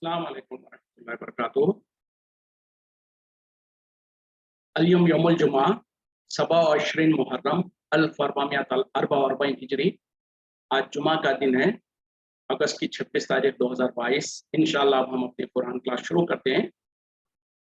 अस्सलाम वालेकुम वरहमतुल्लाहि वबरकातुहू। अल-यौम यौमुल जुमा सबा व अशरीन मुहर्रम अल्फ अरबामियत अर्बा व अर्बईन हिजरी। आज जुमा का दिन है, अगस्त की 26 तारीख 2022। इंशाअल्लाह अब हम अपनी कुरान क्लास शुरू करते हैं।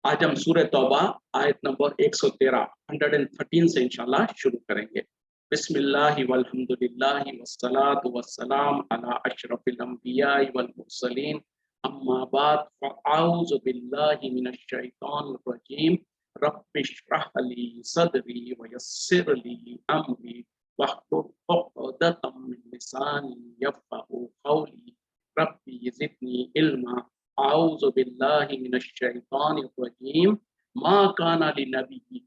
आज हम सूरह तौबा आयत नंबर 113 113 से इंशाअल्लाह शुरू करेंगे। बिस्मिल्लाहि वल्हम्दुलिल्लाहि वस्सलातु वस्सलाम अला अशरफिल अंबिया वल मुरसलीन अम्मा बाद फ़अऊज़ु बिल्लाहि मिनश शैतानिर रजीम रब्बिश्रह ली सदरी वयस्सिर ली अमरी वहलुल उक़दतम मिन लिसानी यफ़क़हू क़ौली रब्बी ज़िदनी इल्मा। आऊज़ु बिल्लाहि मिनश शैतानिर रजीम मा काना लिनबी,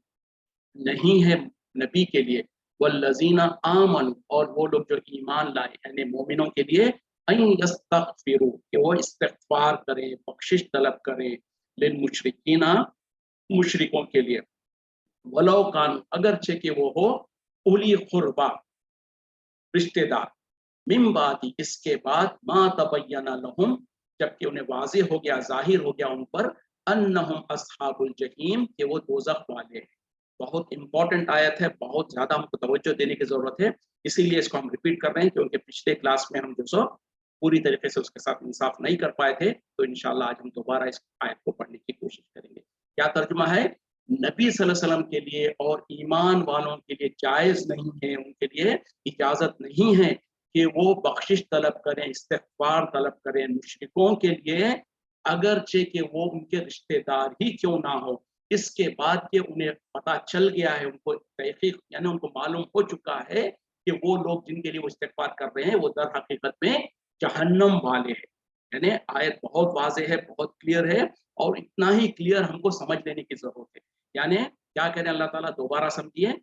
नहीं है नबी के लिए, वल्लज़ीना आमनु, और वो लोग जो ईमान लाए यानी मोमिनों के लिए, अन यस्तगफिरू, कि वो इस्तिग़फ़ार करें, बख्शिश तलब करें, लिल मुशरिकीना, मुशरिकों के लिए, वलौ कान, अगरचे कि वो हो, उली कुर्बा, रिश्तेदार, मिन बादी, इसके बाद, मा तबय्यना लहुम, जबकि उन्हें वाज़ेह हो गया, जाहिर हो गया उन पर, अन्नहुम अस्हाबुल जहीम, कि वो दोज़ख वाले हैं। बहुत इंपॉर्टेंट आयत है, बहुत ज्यादा हमको तवज्जो देने की जरूरत है, इसीलिए इसको हम रिपीट कर रहे हैं, क्योंकि पिछले क्लास में हम जो सो पूरी तरीके से उसके साथ इंसाफ नहीं कर पाए थे। तो इंशाल्लाह आज हम दोबारा इस आयत को पढ़ने की कोशिश करेंगे। क्या तर्जुमा है? नबी सल्लल्लाहु अलैहि वसल्लम के लिए और ईमान वालों के लिए जायज नहीं है, उनके लिए इजाजत नहीं है कि वो बख्शिश तलब करें, इस्तिग़फ़ार तलब करें मुशरिकों के लिए, अगरचे कि वो उनके रिश्तेदार ही क्यों ना हो। इसके बाद कि उन्हें पता चल गया है, उनको तहक़ीक़ यानी उनको मालूम हो चुका है कि वो लोग जिनके लिए वो इस्तिग़फ़ार कर रहे हैं वो दर हकीकत में जहन्नम वाले हैं। यानी आयत बहुत वाज़ेह है, बहुत क्लियर है, और इतना ही क्लियर हमको समझ लेने की ज़रूरत है। यानी क्या कह रहे हैं अल्लाह ताला, दोबारा समझिए,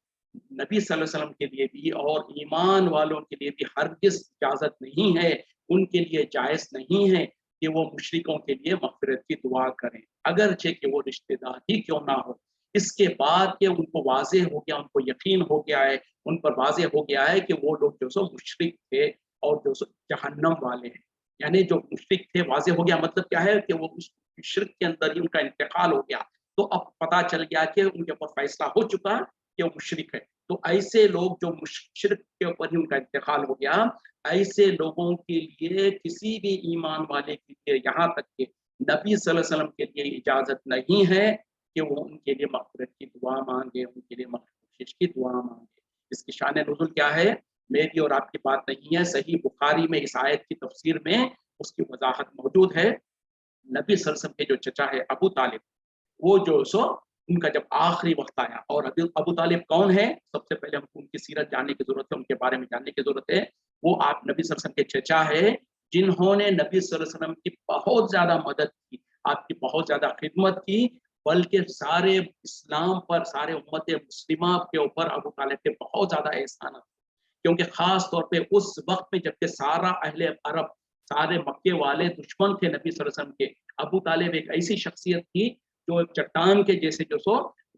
नबी सल्लल्लाहु अलैहि वसल्लम के लिए भी और ईमान वालों के लिए भी हरगिज़ इजाज़त नहीं है, उनके लिए जायज़ नहीं है कि वो मुशरिकों के लिए मग़फ़िरत की दुआ करें, अगरचे कि वो रिश्तेदार ही क्यों ना हो। इसके बाद कि उनको वाज़ेह हो गया, उनको यकीन हो गया है, उन पर वाज़ेह हो गया है कि वो लोग जो सो मुशरिक थे और जो सो जहन्नम वाले हैं। यानी जो मुशरिक थे, वाज़ेह हो गया, मतलब क्या है कि वो उस शिर्क के अंदर ही उनका इंतकाल हो गया। तो अब पता चल गया कि उनके ऊपर फैसला हो चुका कि वो मुशरिक है। तो ऐसे लोग जो शिर्क के ऊपर ही उनका इंतकाल हो गया, ऐसे लोगों के लिए, किसी भी ईमान वाले के लिए, यहाँ तक कि नबी सल्लल्लाहु अलैहि वसल्लम के लिए इजाज़त नहीं है कि वो उनके लिए मग़फ़िरत की दुआ मांगे, उनके लिए बख्शिश की दुआ मांगे। इसकी शान नुज़ूल क्या है, मेरी और आपकी बात नहीं है, सही बुखारी में इस आयत की तफसीर में उसकी वजाहत मौजूद है। नबी सल्लल्लाहु अलैहि वसल्लम के जो चचा है अबू तालिब, वो जो सो उनका जब आखिरी वक्त आया, और अबू तालिब कौन है, सबसे पहले हमको उनकी सीरत जानने की जरूरत है, उनके बारे में जानने की जरूरत है। वो आप नबी सल्लल्लाहु अलैहि वसल्लम के चचा है, जिन्होंने नबी सल्लल्लाहु अलैहि वसल्लम की बहुत ज्यादा मदद की, आपकी बहुत ज्यादा खिदमत की, बल्कि सारे इस्लाम पर, सारे उम्मत मुस्लिमा के ऊपर अबू तालिब के बहुत ज्यादा एहसान है। क्योंकि खास तौर पे उस वक्त में जबकि सारा अहले अरब, सारे मक्के वाले दुश्मन थे नबी सल्लल्लाहु अलैहि वसल्लम के, अबू तालिब एक ऐसी शख्सियत थी जो एक चट्टान के जैसे जो सो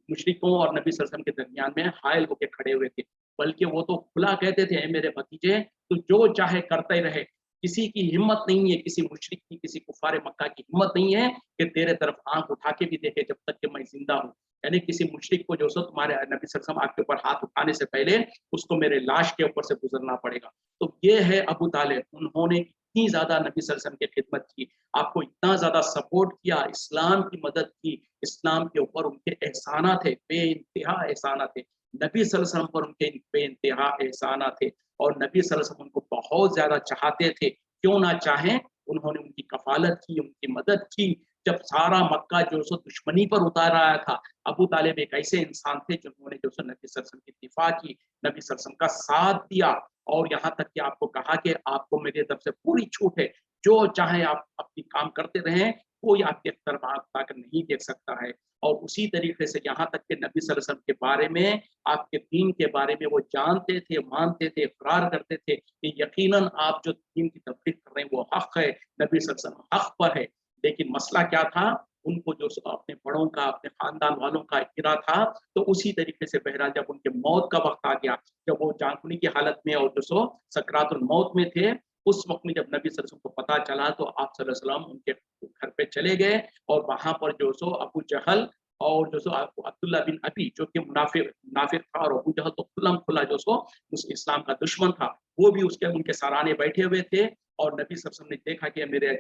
मुशरिकों और नबी सल्लल्लाहु अलैहि वसल्लम के दरमियान में हायल होकर खड़े हुए थे। बल्कि वो तो खुला कहते थे, मेरे भतीजे तो जो चाहे करते रहे, किसी की हिम्मत नहीं है, किसी मुशरिक की, किसी कुफारे मक्का की हिम्मत नहीं है कि तेरे तरफ आंख उठा के भी देखे जब तक कि मैं जिंदा हूँ। यानी किसी मुशरिक को जो सो तुम्हारे नबी सल्लल्लाहु अलैहि वसल्लम आपके ऊपर हाथ उठाने से पहले उसको मेरे लाश के ऊपर से गुजरना पड़ेगा। तो ये है अबू तालिब, उन्होंने इतनी ज्यादा नबी सल्लल्लाहु अलैहि वसल्लम की खिदमत की, आपको इतना ज्यादा सपोर्ट किया, इस्लाम की मदद की, इस्लाम के ऊपर उनके एहसाना थे, बेइंतहा एहसाना थे, नबी सल्लल्लाहु अलैहि वसल्लम पर उनके बेइंतहा एहसाना थे, और नबी सल्लल्लाहु अलैहि वसल्लम उनको बहुत ज्यादा चाहते थे। क्यों ना चाहें, उन्होंने उनकी कफालत की, उनकी मदद की। जब सारा मक्का जो सो दुश्मनी पर उतार आया था, अबू तालिब एक ऐसे इंसान थे जिन्होंने जो सो नबी सल्लल्लाहु अलैहि वसल्लम की दिफा की, नबी सल्लल्लाहु अलैहि वसल्लम का साथ दिया, और यहाँ तक कि आपको कहा कि आपको मेरी तरफ से पूरी छूट है, जो चाहे आप अपनी काम करते रहें, कोई आपके तरफ आकर नहीं देख सकता है। और उसी तरीके से यहाँ तक कि नबी सल्लल्लाहु अलैहि वसल्लम के बारे में, आपके दीन के बारे में वो जानते थे, मानते थे, इकरार करते थे कि यकीनन आप जो दीन की तबलीग कर रहे हैं वो हक है, नबी सल्लल्लाहु अलैहि वसल्लम हक पर है। लेकिन मसला क्या था, उनको जो अपने बड़ों का, अपने खानदान वालों का गिरा था। तो उसी तरीके से बहरहाल जब उनके मौत का वक्त आ गया, जब वो जानकुनी की हालत में और जो सो सकरातुल मौत में थे, उस वक्त में जब नबी सल्लल्लाहु अलैहि वसल्लम को पता चला तो आप सल्लल्लाहु अलैहि वसल्लम उनके घर पे चले गए और वहां पर जो सो अबू जहल और जो सो अब्दुल्ला बिन अबी जो कि मुनाफिक था, और अबू जहल तो खुल्लम खुल्ला जो सो उस इस्लाम का दुश्मन था, वो भी उसके उनके सराहने बैठे हुए थे। और नबी सल्लल्लाहु अलैहि वसल्लम ने देखा कि मेरे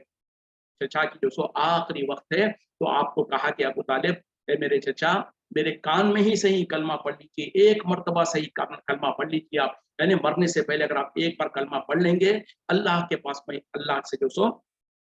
चचा की जो सो आखिरी वक्त है, तो आपको कहा कि अबू तालिब, ए मेरे चचा, मेरे कान में ही सही कलमा पढ़ लीजिए, एक मर्तबा सही कलमा पढ़ लीजिए आप, यानी मरने से पहले अगर आप एक बार कलमा पढ़ लेंगे, अल्लाह के पास में अल्लाह से जो सो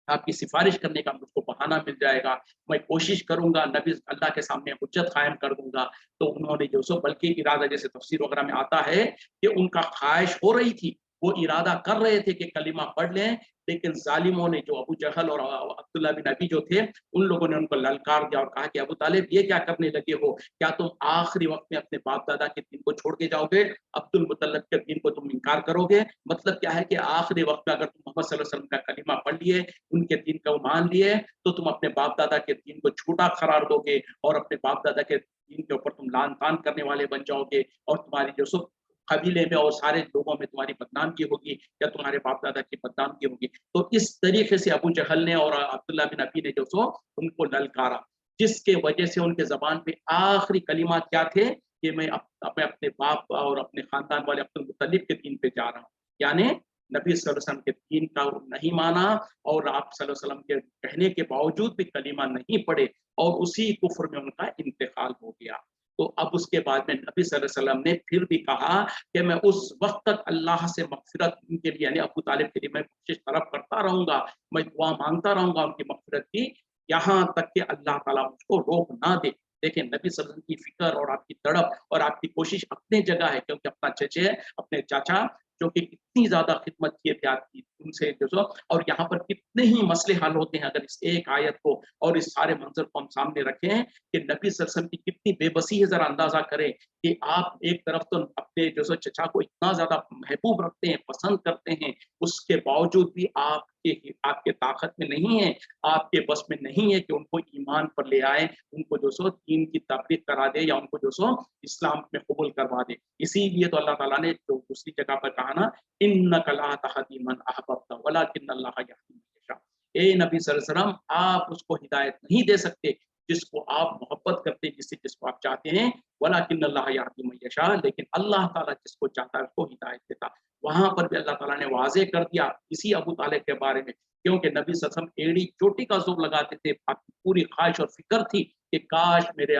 आपकी सिफारिश करने का मुझको बहाना मिल जाएगा, मैं कोशिश करूंगा, नबी अल्लाह के सामने हुज्जत कायम कर दूंगा। तो उन्होंने जो सो बल्कि इरादा, जैसे तफसीर वगैरह में आता है कि उनका ख्वाहिश हो रही थी, वो इरादा कर रहे थे कि कलिमा पढ़ लें, लेकिन जालिमों ने, जो अबू जहल और अब्दुल्ला बिन अबी जो थे, उन लोगों ने उनको ललकार दिया और कहा कि अबू तालिब, ये क्या करने लगे हो, क्या तुम आखिरी वक्त में अपने बाप दादा के दीन को छोड़ के जाओगे, अब्दुल मुतल्लिब के दीन को तुम इनकार करोगे? मतलब क्या है कि आखिरी वक्त में अगर तुम मोहम्मद सल्लल्लाहु अलैहि वसल्लम का कलिमा पढ़ लिए, उनके दीन को मान लिए, तो तुम अपने बाप दादा के दीन को झूठा करार दोगे और अपने बाप दादा के दीन के ऊपर तुम लान तान करने वाले बन जाओगे, और तुम्हारी जो सो कबीले में और सारे लोगों में तुम्हारी बदनामी होगी, या तुम्हारे बाप दादा की बदनामी होगी। तो इस तरीके से अबू जहल ने और अब्दुल्ला बिन अबी ने जो सो उनको ललकारा, जिसके वजह से उनके जबान पे आखिरी कलिमा क्या थे कि मैं अपने बाप और अपने खानदान वाले अब्दुल मुत्तलिब के दीन पे जा रहा हूँ, यानी नबी सल्लल्लाहु अलैहि वसल्लम के दीन का नहीं माना, और आप सल्लल्लाहु अलैहि वसल्लम के कहने के बावजूद भी कलिमा नहीं पढ़े, और उसी कुफ्र में उनका इंतकाल हो गया। तो अब उसके बाद में नबी सल्लल्लाहु अलैहि वसल्लम ने फिर भी कहा कि मैं उस वक्त तक अल्लाह से मगफिरत उनके लिए, यानी अबू तालिब के लिए मैं कोशिश तलब करता रहूंगा, मैं दुआ मांगता रहूंगा उनकी मगफिरत की, यहाँ तक कि अल्लाह ताला मुझको रोक ना दे। देखिए नबी सल्लल्लाहु अलैहि वसल्लम की फिक्र और आपकी तड़प और आपकी कोशिश अपनी जगह है, क्योंकि अपना चचे अपने चाचा जो कि कितनी ज्यादा खिदमत किए थे आपकी, उनसे जो सो, और यहाँ पर कितने ही मसले हल होते हैं अगर इस एक आयत को और इस सारे मंजर को हम सामने रखें कि नबी सल्लल्लाहु अलैहि वसल्लम की कितनी बेबसी है। जरा अंदाजा करें कि आप एक तरफ तो अपने जो सो चचा को इतना ज्यादा महबूब रखते हैं, पसंद करते हैं, उसके बावजूद भी आपके ताकत में नहीं है, आपके बस में नहीं है कि उनको ईमान पर ले आए, उनको जो सो दीन की तबलीग करा दे, या उनको जो सो इस्लाम में कबूल करवा दे। इसीलिए तो अल्लाह ताला ने जो दूसरी जगह पर कहा ना, इन्नका ला तहदी मन अहबब्ता वलाकिन्नल्लाह यहदी मन यशा, ए नबी सल्लल्लाहु अलैहि वसल्लम, आप उसको हिदायत नहीं दे सकते जिसको आप मोहब्बत करते हैं, जिसको आप चाहते हैं, वलाकिन्नल्लाह यहदी मन यशा, लेकिन अल्लाह ताला जिसको चाहता है उसको हिदायत देता। वहां पर भी अल्लाह ताला ने वाजे कर दिया इसी अबू तालिब के बारे में, क्योंकि नबी सल्लल्लाहु अलैहि वसल्लम एड़ी चोटी का जोर लगाते थे, आपकी पूरी ख्वाहिश और फिक्र थी कि काश मेरे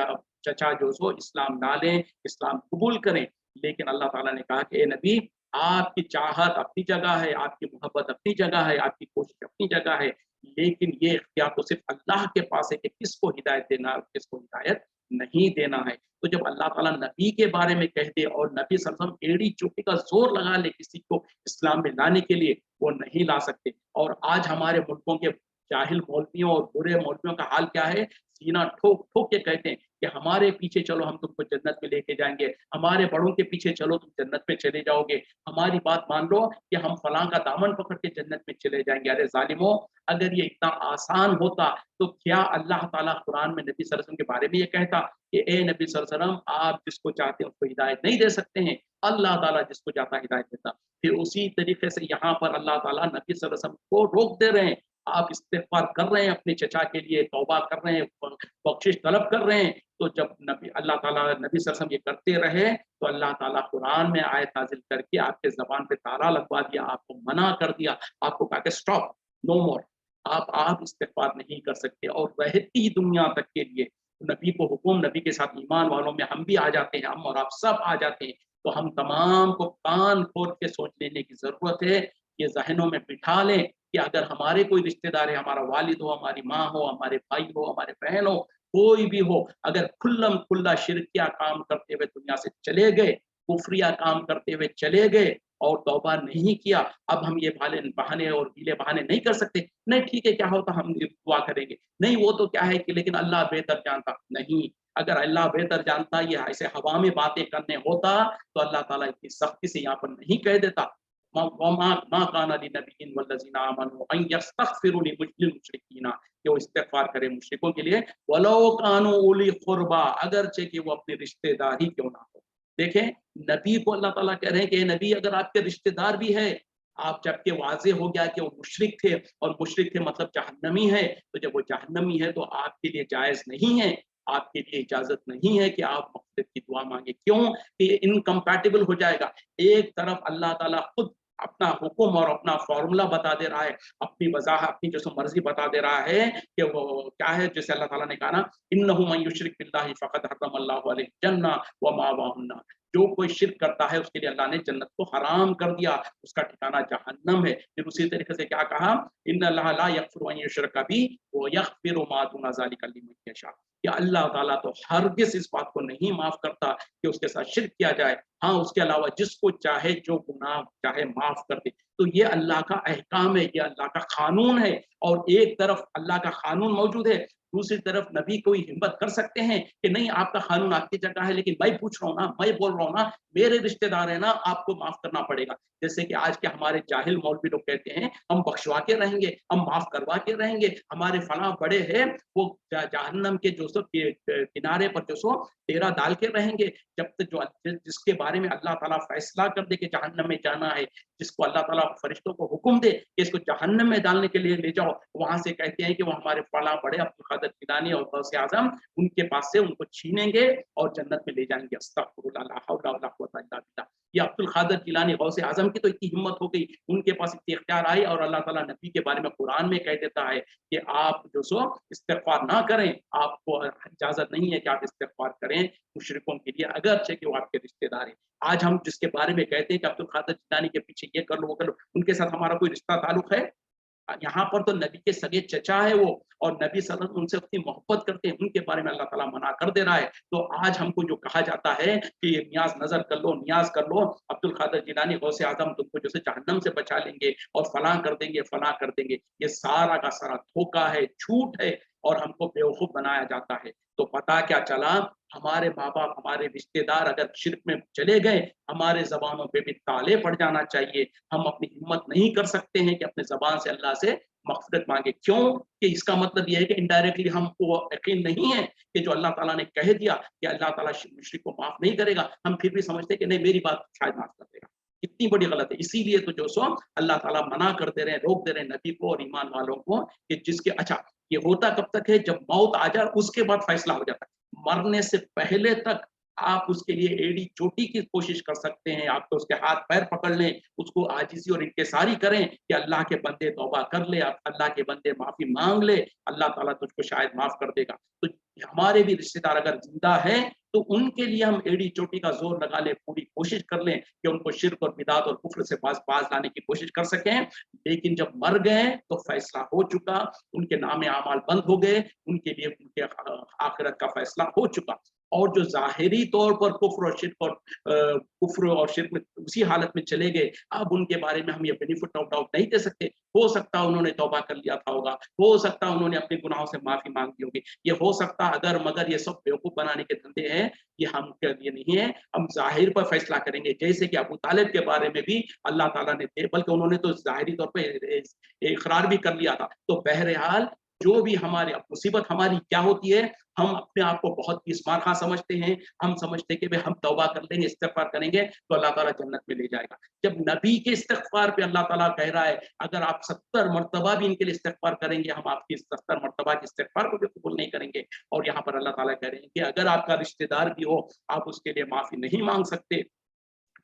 चचा जो सो इस्लाम डालें, इस्लाम कबूल करें, लेकिन अल्लाह ताला ने कहा कि ए नबी, आपकी चाहत अपनी जगह है, आपकी मोहब्बत अपनी जगह है, आपकी कोशिश अपनी जगह है, लेकिन ये इख्तियार तो सिर्फ अल्लाह के पास है कि किसको हिदायत देना है और किसको हिदायत नहीं देना है। तो जब अल्लाह ताला नबी के बारे में कह दे और नबी सल्लल्लाहु अलैहि वसल्लम एड़ी चोटी का जोर लगा ले किसी को इस्लाम में लाने के लिए, वो नहीं ला सकते। और आज हमारे मुल्कों के जाहिल मौलवियों और बुरे मौलवियों का हाल क्या है, सीना ठोक ठोक के कहते हैं कि हमारे पीछे चलो हम तुमको जन्नत में लेके जाएंगे, हमारे बड़ों के पीछे चलो तुम जन्नत में चले जाओगे, हमारी बात मान लो कि हम फलां का दामन पकड़ के जन्नत में चले जाएंगे। अरे जालिमों, अगर ये इतना आसान होता तो क्या अल्लाह ताला कुरान में नबी सल्लल्लाहु अलैहि वसल्लम के बारे में ये कहता कि ए नबी सल्लल्लाहु अलैहि वसल्लम, आप जिसको चाहते हैं उसको हिदायत नहीं दे सकते हैं, अल्लाह ताला जिसको चाहता है हिदायत देता। फिर उसी तरीके से यहाँ पर अल्लाह ताला नबी सल्लल्लाहु अलैहि वसल्लम को रोक दे रहे हैं, आप इस्तिग़फ़ार कर रहे हैं अपने चचा के लिए, तौबा कर रहे हैं, बख्शिश तलब कर रहे हैं। तो जब नबी अल्लाह ताला नबी सल्लल्लाहु अलैहि वसल्लम ये करते रहे, तो अल्लाह ताला कुरान में आयत नाज़िल करके आपके ज़बान पे ताला लगवा दिया, आपको मना कर दिया, आपको कहा कि स्टॉप, नो मोर, आप इस्तिग़फ़ार नहीं कर सकते। और रहती दुनिया तक के लिए नबी को हुक्म, नबी के साथ ईमान वालों में हम भी आ जाते हैं, हम और आप सब आ जाते हैं। तो हम तमाम को कान खोल के सोच लेने की ज़रूरत है, ये ज़हनों में बिठा लें कि अगर हमारे कोई रिश्तेदार है, हमारा वालिद हो, हमारी माँ हो, हमारे भाई हो, हमारे बहन हो, कोई भी हो, अगर खुल्लम खुल्ला शिरकिया काम करते हुए दुनिया से चले गए, कुफ्रिया काम करते हुए चले गए और तौबा नहीं किया, अब हम ये बहाने और हीले बहाने नहीं कर सकते। नहीं ठीक है, क्या होता, हम दुआ करेंगे, नहीं वो तो क्या है कि लेकिन अल्लाह बेहतर जानता। नहीं, अगर अल्लाह बेहतर जानता, ये ऐसे हवा में बातें करने होता तो अल्लाह ताला इतनी सख्ती से यहाँ पर नहीं कह देता, मा काना लिनबिय्यिन वल्लज़ीना आमनू अन यस्तग़फिरू लिलमुशरिकीना, कि वो इस्तिग़फ़ार करे मुशरिकों के लिए, वलौ कानू उली क़ुरबा, अगरचे कि वो अपने रिश्तेदार ही क्यों ना हो। देखें, नबी को अल्लाह ताला कह रहे हैं कि नबी, अगर आपके रिश्तेदार भी है, آپ جبکہ واضح ہو گیا کہ وہ مشرک تھے اور مشرک تھے مطلب جہنمی ہے، تو جب وہ جہنمی ہے تو آپ کے لیے جائز نہیں ہے، آپ کے لیے اجازت نہیں ہے کہ آپ مغفرت کی دعا مانگیں. کیوں کہ یہ انکمپیٹیبل ہو جائے گا. ایک طرف اللہ تعالیٰ خود اپنا حکم اور اپنا فارمولا بتا دے رہا ہے، اپنی وضاحت اپنی جو مرضی بتا دے رہا ہے کہ وہ کیا ہے. جیسے اللہ تعالیٰ نے کہا نا انہ من یشرک باللہ فقد حرم اللہ علیہ الجنہ ومأواہ النار، جو کوئی شرک کرتا ہے اس کے لیے اللہ نے جنت کو حرام کر دیا، اس کا ٹھکانہ جہنم ہے. پھر اسی طریقے سے کیا کہا ان اللہ لا یغفر ان یشرک بہ ویغفر ما دون ذلک لمن یشاء، کہ اللہ تعالیٰ تو ہرگز اس بات کو نہیں معاف کرتا کہ اس کے ساتھ شرک کیا جائے، ہاں اس کے علاوہ جس کو چاہے جو گناہ چاہے معاف کر دے. تو یہ اللہ کا احکام ہے، یہ اللہ کا قانون ہے. اور ایک طرف اللہ کا قانون موجود ہے، دوسری طرف نبی کوئی ہمت کر سکتے ہیں کہ نہیں آپ کا قانون آپ کی جگہ ہے، لیکن میں پوچھ رہا ہوں نا، میں بول رہا ہوں نا، میرے رشتہ دار ہیں نا، آپ کو معاف کرنا پڑے گا. جیسے کہ آج کے ہمارے جاہل مولوی لوگ کہتے ہیں ہم بخشوا کے رہیں گے، ہم معاف کروا کے رہیں گے، ہمارے فلاں بڑے ہیں وہ جہنم کے جو سو کنارے پر جو سو ڈیرا ڈال کے رہیں گے جب تک جو جس کے بارے میں اللہ تعالیٰ فیصلہ کر دے کہ جہنم میں جانا ہے، جس کو اللہ تعالیٰ فرشتوں کو حکم دے کہ اس کو جہنم میں ڈالنے کے لیے لے جاؤ، وہاں سے کہتے ہیں کہ وہ ہمارے فلاں بڑے عبدالقادر جیلانی اور غوث اعظم ان کے پاس سے ان کو چھینیں گے اور جنت میں لے جائیں گے. استغفر اللہ لا حول ولا قوت الا باللہ. یہ عبدالقادر جیلانی غوث اعظم کی تو اتنی ہمت ہو گئی، ان کے پاس اتنی اختیار آئی، اور اللہ تعالیٰ نبی کے بارے میں قرآن میں کہہ دیتا ہے کہ آپ جو سو استغفار نہ کریں، آپ کو اجازت نہیں ہے کہ آپ استغفار کریں مشرکوں کے لیے اگرچہ کہ وہ آپ کے رشتہ دار ہیں. آج ہم جس کے بارے میں کہتے ہیں کہ عبدالقادر جیلانی کے پیچھے یہ کر لو وہ کر لو، ان کے ساتھ ہمارا کوئی رشتہ تعلق ہے؟ یہاں پر تو نبی کے سگے چچا ہے وہ، اور نبی صلی اللہ علیہ وسلم ان سے اتنی محبت کرتے ہیں، ان کے بارے میں اللہ تعالیٰ منع کر دے رہا ہے. تو آج ہم کو جو کہا جاتا ہے کہ یہ نیاز نظر کر لو، نیاز کر لو، عبدالقادر جیلانی غوث اعظم تم کو جیسے جہنم سے بچا لیں گے اور فلاں کر دیں گے فلاں کر دیں گے، یہ سارا کا سارا دھوکہ ہے، جھوٹ ہے، اور ہم کو بیوقوف بنایا جاتا ہے. تو پتا کیا چلا، ہمارے ماں باپ ہمارے رشتہ دار اگر شرک میں چلے گئے، ہمارے زبانوں پہ بھی تالے پڑ جانا چاہیے. ہم اپنی ہمت نہیں کر سکتے ہیں کہ اپنے زبان سے اللہ سے مغفرت مانگے. کیوں کہ اس کا مطلب یہ ہے کہ انڈائریکٹلی ہم کو یقین نہیں ہے کہ جو اللہ تعالیٰ نے کہہ دیا کہ اللہ تعالیٰ مشرک کو معاف نہیں کرے گا، ہم پھر بھی سمجھتے کہ نہیں میری بات شاید معاف کر دے گا. کتنی بڑی غلط ہے. اسی لیے تو جو سو اللہ تعالیٰ منع کر دے رہے ہیں، روک دے رہے ہیں نبی کو اور ایمان والوں کو کہ جس کے اچھا یہ ہوتا کب تک ہے، جب موت آ جائے اس کے بعد فیصلہ ہو جاتا ہے. مرنے سے پہلے تک آپ اس کے لیے ایڑی چوٹی کی کوشش کر سکتے ہیں، آپ تو اس کے ہاتھ پیر پکڑ لیں، اس کو عاجزی اور انکساری کریں کہ اللہ کے بندے توبہ کر لے، اللہ کے بندے معافی مانگ لے، اللہ تعالیٰ تجھ کو شاید معاف کر دے گا. تو ہمارے بھی رشتے دار اگر زندہ ہیں تو ان کے لیے ہم ایڑی چوٹی کا زور لگا لیں، پوری کوشش کر لیں کہ ان کو شرک اور بدعت اور کفر سے باز لانے کی کوشش کر سکیں. لیکن جب مر گئے تو فیصلہ ہو چکا، ان کے نام اعمال بند ہو گئے، ان کے لیے ان کے آخرت کا فیصلہ ہو چکا. اور جو ظاہری طور پر کفر اور شرک میں اسی حالت میں چلے گئے، اب ان کے بارے میں ہم یہ بینیفٹ آف ڈاؤٹ نہیں دے سکتے. ہو سکتا انہوں نے توبہ کر لیا تھا ہوگا، ہو سکتا انہوں نے اپنے گناہوں سے معافی مانگ دی ہوگی، یہ ہو سکتا اگر مگر یہ سب بیوقوف بنانے کے دھندے ہیں، یہ ہم کے لیے نہیں ہے. ہم ظاہر پر فیصلہ کریں گے، جیسے کہ ابو طالب کے بارے میں بھی اللہ تعالیٰ نے تھے، بلکہ انہوں نے تو ظاہری طور پہ اقرار بھی کر لیا تھا. تو بہرحال جو بھی ہمارے مصیبت ہماری کیا ہوتی ہے، ہم اپنے آپ کو بہت اسمار خاں سمجھتے ہیں، ہم سمجھتے ہیں کہ ہم توبہ کر لیں گے، استغفار کریں گے تو اللہ تعالیٰ جنت میں لے جائے گا. جب نبی کے استغفار پہ اللہ تعالیٰ کہہ رہا ہے اگر آپ 70 مرتبہ بھی ان کے لیے استغفار کریں گے، ہم آپ کی 70 مرتبہ کی استغفار کو بھی قبول نہیں کریں گے. اور یہاں پر اللہ تعالیٰ کہہ رہے ہیں کہ اگر آپ کا رشتہ دار بھی ہو، آپ اس کے لیے معافی نہیں مانگ سکتے،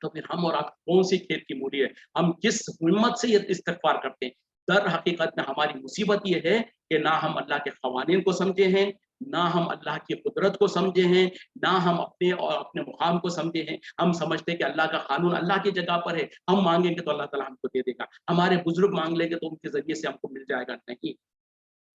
تو پھر ہم اور آپ کون سی کھیت کی مولی ہے، ہم کس ہمت سے یہ استغفار کرتے ہیں. در حقیقت میں ہماری مصیبت یہ ہے کہ نہ ہم اللہ کے قوانین کو سمجھے ہیں، نہ ہم اللہ کی قدرت کو سمجھے ہیں، نہ ہم اپنے اور اپنے مقام کو سمجھے ہیں. ہم سمجھتے ہیں کہ اللہ کا قانون اللہ کی جگہ پر ہے، ہم مانگیں گے تو اللہ تعالیٰ ہم کو دے دے گا، ہمارے بزرگ مانگ لیں گے تو ان کے ذریعے سے ہم کو مل جائے گا. نہیں،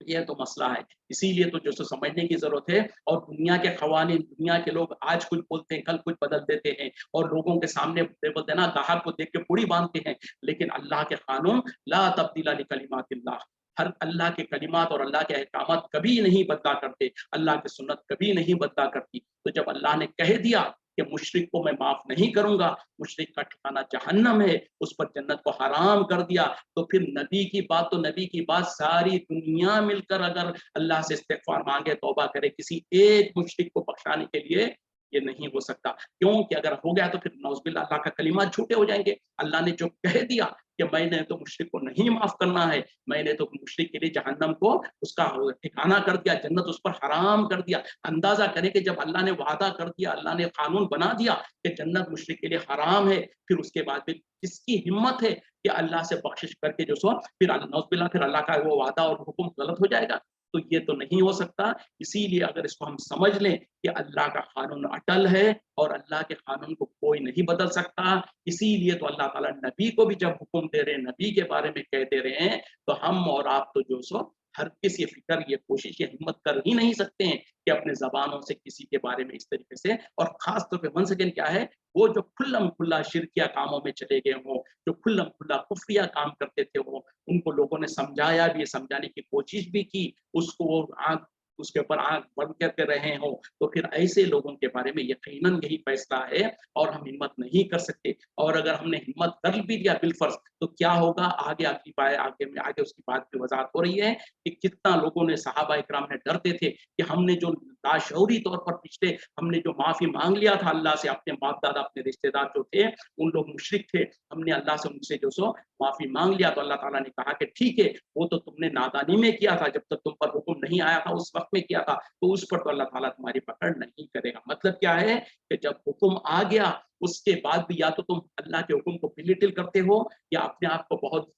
یہ تو مسئلہ ہے. اسی لیے تو جو سو سمجھنے کی ضرورت ہے. اور دنیا کے قوانین، دنیا کے لوگ آج کچھ بولتے ہیں کل کچھ بدل دیتے ہیں، اور لوگوں کے سامنے بولتے ہیں نا گاہک کو دیکھ کے پوڑی باندھتے ہیں. لیکن اللہ کے قانون لا تبدیل لکلمات اللہ، ہر اللہ کے کلمات اور اللہ کے احکامات کبھی نہیں بدلا کرتے، اللہ کی سنت کبھی نہیں بدلا کرتی. تو جب اللہ نے کہہ دیا کہ مشرک کو میں معاف نہیں کروں گا، مشرک کا ٹھکانہ جہنم ہے، اس پر جنت کو حرام کر دیا، تو پھر نبی کی بات تو نبی کی بات، ساری دنیا مل کر اگر اللہ سے استغفار مانگے، توبہ کرے، کسی ایک مشرک کو بخشانے کے لیے یہ نہیں ہو سکتا. کیوں کہ اگر ہو گیا تو پھر نعوذ باللہ اللہ کا کلمات جھوٹے ہو جائیں گے. اللہ نے جو کہہ دیا کہ मैंने तो मुशरिक को नहीं माफ करना है, मैंने तो मुशरिक के लिए जहन्नम को उसका ठिकाना कर दिया, जन्नत उस पर हराम कर दिया। अंदाजा करें कि जब अल्लाह ने वादा कर दिया, अल्लाह ने कानून बना दिया कि जन्नत मुशरिक के लिए हराम है, फिर उसके बाद भी किसकी हिम्मत है कि अल्लाह से बख्शिश करके जो सो फिर अल्लाह का वो वादा और हुक्म गलत हो जाएगा? तो ये तो नहीं हो सकता। इसीलिए अगर इसको हम समझ लें कि अल्लाह का कानून अटल है और अल्लाह के कानून को कोई नहीं बदल सकता, इसीलिए तो अल्लाह ताला नबी को भी जब हुक्म दे रहे हैं, नबी के बारे में कह दे रहे हैं, तो हम और आप तो जो सो हर किसी फिक्र, ये कोशिश, ये हिम्मत कर ही नहीं सकते हैं कि अपने जबानों से किसी के बारे में इस तरीके से, और खास तौर पे वंस अगेन क्या है, वो जो खुल्लम खुल्ला शिरकिया कामों में चले गए हों, जो खुल्लम खुल्ला कुफरिया काम करते थे वो, उनको लोगों ने समझाया भी, समझाने की कोशिश भी की, उसको वो आंख, उसके ऊपर आंख बंद करते रहे हो, तो फिर ऐसे लोगों के बारे में यकीनन यही फैसला है और हम हिम्मत नहीं कर सकते। और अगर हमने हिम्मत कर भी दिया बिलफर्ज, तो क्या होगा आगे, आगे उसकी बात की वजाहत हो रही है कि कितना लोगों ने, सहाबा इकराम ने डरते थे कि हमने जो लाशऊरी तौर पर पिछले हमने जो माफी मांग लिया था अल्लाह से, अपने बाप दादा, अपने रिश्तेदार जो थे उन लोग मुशरिक थे, हमने अल्लाह से उनसे जो सो माफी मांग लिया, तो अल्लाह ताला ने कहा कि ठीक है, वो तो तुमने नादानी में किया था, जब तक तुम पर हुक्म नहीं आया था उस वक्त में किया था, तो उस पर तो अल्लाह ताला तुम्हारी पकड़ नहीं करेगा। मतलब क्या है कि जब हुक्म आ गया उसके बाद भी या तो तुम अल्लाह के हुक्म को बिलिटिल करते हो या अपने आप को बहुत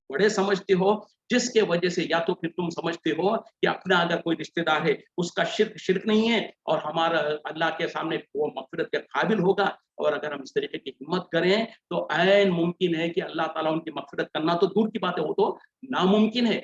बड़े समझते हो, जिसके वजह से या तो फिर तुम समझते हो कि अपना अगर कोई रिश्तेदार है उसका शिर्क नहीं है और हमारा अल्लाह के सामने वो मगफिरत के काबिल होगा, और अगर हम इस तरीके की हिम्मत करें तो ऐन मुमकिन है कि अल्लाह ताला उनकी मगफिरत करना तो दूर की बात है, वो तो नामुमकिन है,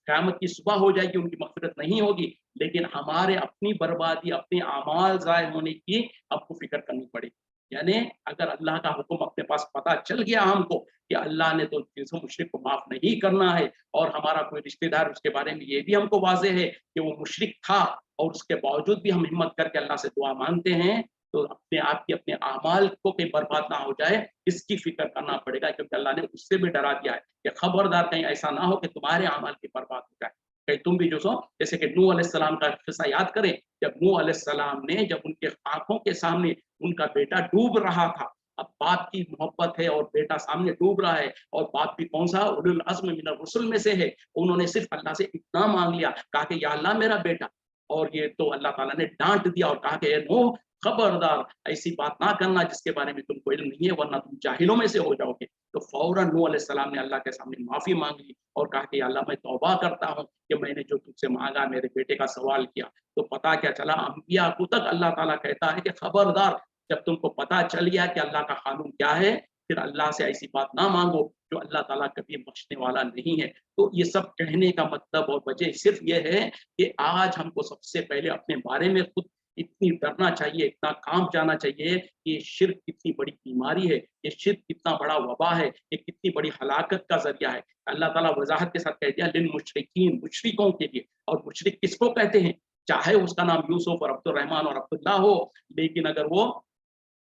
क़यामत की सुबह हो जाएगी उनकी मगफिरत नहीं होगी, लेकिन हमारे अपनी बर्बादी, अपने अमाल ज़ाय होने की आपको फिक्र करनी पड़ेगी। यानी अगर अल्लाह का हुक्म अपने पास पता चल गया हमको कि अल्लाह ने तो किसी मुशरिक को माफ नहीं करना है, और हमारा कोई रिश्तेदार उसके बारे में ये भी हमको वाज़ेह है कि वो मुशरिक था, और उसके बावजूद भी हम हिम्मत करके अल्लाह से दुआ मांगते हैं, तो अपने आप की अपने अमाल को कहीं बर्बाद ना हो जाए, इसकी फिक्र करना पड़ेगा, क्योंकि अल्लाह ने उससे भी डरा दिया है कि खबरदार कहीं ऐसा ना हो कि तुम्हारे अमाल की बर्बाद हो जाए, कहीं तुम भी जो सो, जैसे कि नूह अलैहिस्सलाम का किस्सा याद करें, जब नूह अलैहिस्सलाम ने, जब उनके आंखों के सामने उनका बेटा डूब रहा था, अब बाप की मोहब्बत है और बेटा सामने डूब रहा है, और बाप भी कौन सा, उलुल अज़्म मिनर रुसुल में से है, उन्होंने सिर्फ अल्लाह से इतना मांग लिया, कहा कि या अल्लाह मेरा बेटा, और ये तो अल्लाह ताला ने डांट दिया और कहा कि नूह खबरदार ऐसी बात ना करना जिसके बारे में तुमको इल्म नहीं है, वरना तुम जाहिलों में से हो जाओगे। तो फौरन नूह अलैहिस्सलाम ने अल्लाह के सामने माफी मांग ली और कहा कि अल्लाह मैं तौबा करता हूँ कि मैंने जो तुझसे मांगा, मेरे बेटे का सवाल किया। तो पता क्या चला, अंबिया को तक अल्लाह ताला कहता है कि खबरदार, जब तुमको पता चल गया कि अल्लाह का कानून क्या है, फिर अल्लाह से ऐसी बात ना मांगो जो अल्लाह ताला कभी बख्शने वाला नहीं है। तो ये सब कहने का मतलब और वजह सिर्फ ये है कि आज हमको सबसे पहले अपने बारे में खुद इतनी डरना चाहिए, इतना काम जाना चाहिए कि ये शिर्क कितनी बड़ी बीमारी है, ये शिर्क कितना बड़ा वबा है, ये कितनी बड़ी हलाकत का जरिया है। अल्लाह ताला वजाहत के साथ कह दिया लिल मुशरिकीन, मुशरिकों के लिए। और मुशरिक किसको कहते हैं? चाहे उसका नाम यूसुफ और अब्दुल रहमान और अब्दुल्ला हो, लेकिन अगर वो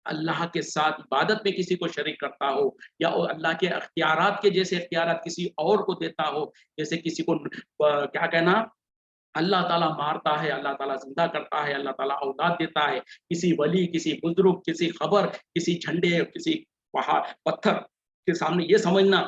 अल्लाह के साथ इबादत में किसी को शरीक करता हो, या वो अल्लाह के अख्तियारात के जैसे अख्तियारात किसी और को देता हो, जैसे किसी को क्या कहना, अल्लाह ताला मारता है, अल्लाह ताला जिंदा करता है, अल्लाह ताला औलाद देता है, किसी वली, किसी बुजुर्ग, किसी खबर, किसी झंडे, किसी पहाड़ पत्थर के सामने ये समझना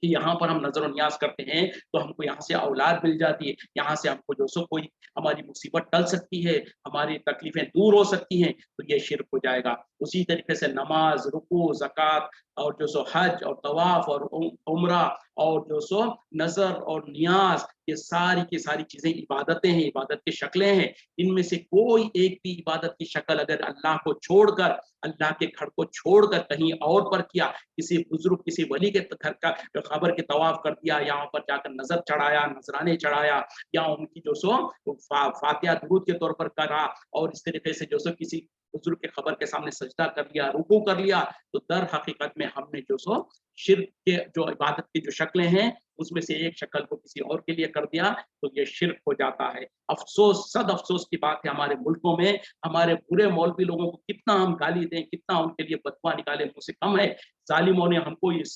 कि यहाँ पर हम नजर न्याज करते हैं तो हमको यहाँ से औलाद मिल जाती है, यहाँ से हमको जो सो कोई हमारी मुसीबत टल सकती है, हमारी तकलीफें दूर हो सकती हैं, तो ये शिर्क हो जाएगा। उसी तरीके से नमाज, रुकू, ज़कात और जो सो हज और तवाफ और उम्रा और जो सो नजर और नियाज, ये सारी की सारी चीजें इबादतें हैं, इबादत की शक्लें हैं। इनमें से कोई एक भी इबादत की शक्ल अगर अल्लाह को छोड़कर, अल्लाह के घर को छोड़कर कहीं और पर किया, किसी बुजुर्ग, किसी वली के घर का खबर के तवाफ कर दिया, यहाँ पर जाकर नजर चढ़ाया, नजराने चढ़ाया, या उनकी जो सो फातिहा दुरूद के तौर पर करा, और इस तरीके से जो सो किसी बुजुर्ग के खबर के सामने सजदा कर लिया, रुकू कर लिया, तो दर हकीकत में हमने जो सो शिर्क के जो इबादत की जो शक्लें हैं उसमें से एक शक्ल को किसी और के लिए कर दिया, तो ये शिर्क हो जाता है। अफसोस, सद अफसोस की बात है, हमारे मुल्कों में हमारे बुरे मौलवी लोगों को कितना हम गाली दें, कितना उनके लिए बदवा निकाले, मुझसे कम है। जालिमों ने हमको इस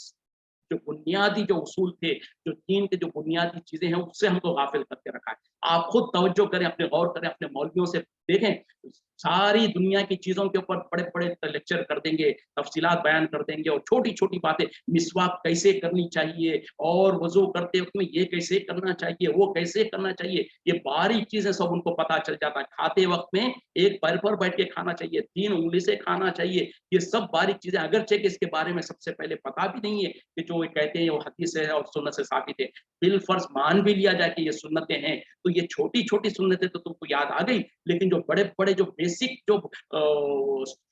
जो बुनियादी जो उसूल थे, जो दीन के जो बुनियादी चीजें हैं, उससे हमको गाफिल करके रखा है। आप खुद तवज्जो करें, अपने गौर करें, अपने मौलवियों से देखें, सारी दुनिया की चीजों के ऊपर बड़े बड़े लेक्चर कर देंगे, तफसीलात बयान कर देंगे, और छोटी छोटी बातें, मिसवाक कैसे करनी चाहिए, और वजू करते वक्त में ये कैसे करना चाहिए, वो कैसे करना चाहिए, ये बारीक चीजें सब उनको पता चल जाता है। खाते वक्त में एक पैर पर बैठ के खाना चाहिए, 3 उंगली से खाना चाहिए, ये सब बारीक चीजें, अगरचे कि इसके बारे में सबसे पहले पता भी नहीं है कि जो कहते हैं वो हदीस है और सुन्नत से साबित है, बिल फर्ज मान भी लिया जाए कि ये सुन्नतें हैं, तो ये छोटी छोटी सुन्नतें तो तुमको याद आ गई, लेकिन जो बड़े बड़े जो बेसिक जो